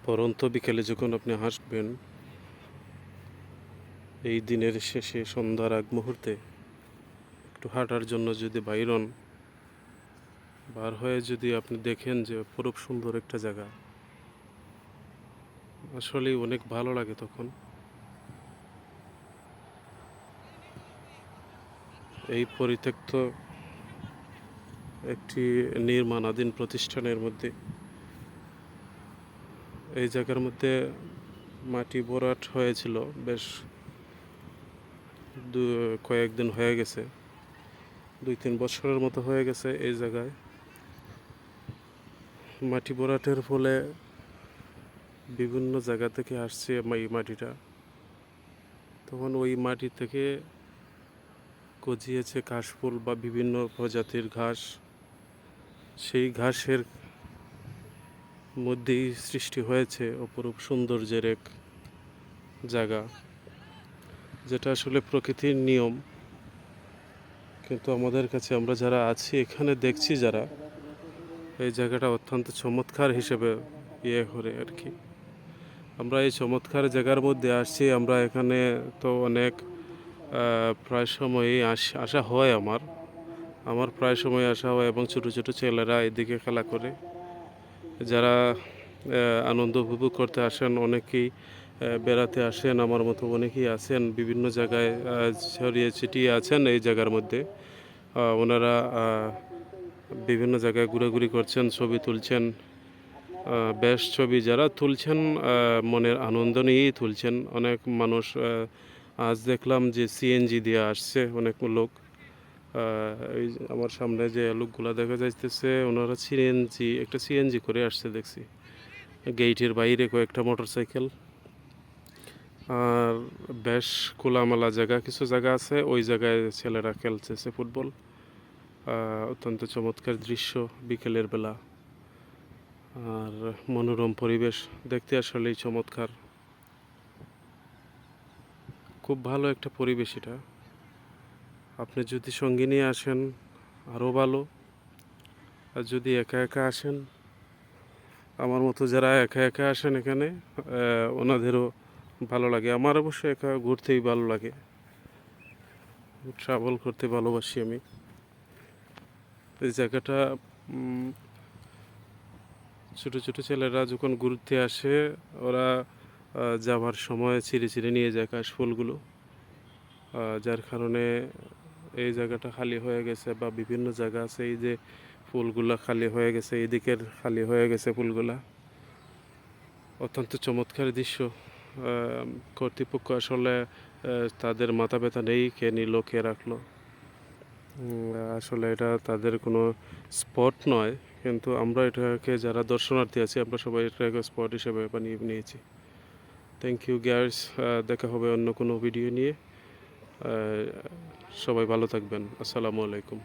পরন্ত বিকেলে যখন আপনি হাসবেন, এই দিনের শেষে সন্ধ্যার আগ মুহূর্তে একটু হাঁটার জন্য যদি বাইরন, বার হয়ে যদি আপনি দেখেন যে অপরূপ সুন্দর একটা জায়গা, আসলেই অনেক ভালো লাগে তখন। এই পরিত্যক্ত একটি নির্মাণাধীন প্রতিষ্ঠানের মধ্যে, এই জায়গার মধ্যে মাটি ভরাট হয়েছিল বেশ কয়েকদিন হয়ে গেছে, 2-3 বছরের মতো হয়ে গেছে। এই জায়গায় মাটি ভরাটের ফলে বিভিন্ন জায়গা থেকে আসছে এই মাটিটা, তখন ওই মাটি থেকে গজিয়েছে ঘাসফুল বা বিভিন্ন প্রজাতির ঘাস। সেই ঘাসের মধ্যেই সৃষ্টি হয়েছে অপরূপ সৌন্দর্যের এক জায়গা, যেটা আসলে প্রকৃতির নিয়ম। কিন্তু আমাদের কাছে, আমরা যারা আছি এখানে দেখছি যারা, এই জায়গাটা অত্যন্ত চমৎকার হিসেবে করে আর কি। আমরা এই চমৎকার জায়গার মধ্যে আসছি। আমরা এখানে তো অনেক প্রায় সময়ই আসা হয়। আমার প্রায় সময় আসা হয়, এবং ছোটো ছোটো ছেলেরা এদিকে খেলা করে। যারা আনন্দ উপভোগ করতে আসেন, অনেকেই বেড়াতে আসেন, আমার মতো অনেকেই আছেন, বিভিন্ন জায়গায় ছড়িয়ে ছিটিয়ে আছেন এই জায়গার মধ্যে। ওনারা বিভিন্ন জায়গায় ঘোরাঘুরি করছেন, ছবি তুলছেন। বেশ ছবি যারা তুলছেন, মনের আনন্দ নিয়েই তুলছেন। অনেক মানুষ আজ দেখলাম যে সিএনজি দিয়ে আসছে অনেক লোক। এই আমার সামনে যে লোকগুলা দেখা যাইতেছে, ওনারা একটা সিএনজি করে আসছে দেখছি। গেইটের বাইরে কয়েকটা মোটরসাইকেল, আর বেশ খোলামেলা জায়গা, কিছু জায়গা আছে ওই জায়গায় ছেলেরা খেলতেছে ফুটবল। অত্যন্ত চমৎকার দৃশ্য বিকেলের বেলা, আর মনোরম পরিবেশ, দেখতে আসলেই চমৎকার। খুব ভালো একটা পরিবেশ এটা। আপনি যদি সঙ্গী নিয়ে আসেন আরও ভালো, আর যদি একা একা আসেন, আমার মতো যারা একা একা আসেন এখানে, ওনাদেরও ভালো লাগে। আমার অবশ্য একা ঘুরতেই ভালো লাগে, ট্রাভেল করতে ভালোবাসি আমি। এই জায়গাটা ছোটো ছোটো ছেলেরা যখন ঘুরতে আসে, ওরা যাওয়ার সময় ছিঁড়ে ছিঁড়ে নিয়ে যায় কাশফুলগুলো, যার কারণে এই জায়গাটা খালি হয়ে গেছে। বা বিভিন্ন জায়গা আছে এই যে ফুলগুলা খালি হয়ে গেছে, এদিকের খালি হয়ে গেছে ফুলগুলা। অত্যন্ত চমৎকার দৃশ্য। কর্তৃপক্ষ আসলে তাদের মাথা ব্যথা নেই, কে নিল কে রাখলো। আসলে এটা তাদের কোনো স্পট নয়, কিন্তু আমরা এটাকে, যারা দর্শনার্থী আছি, আমরা সবাই এটাকে স্পট হিসেবে বানিয়ে নিয়েছি। Thank you guys. দেখা হবে অন্য কোনো ভিডিও নিয়ে। সবাই ভালো থাকবেন। আসসালামু আলাইকুম।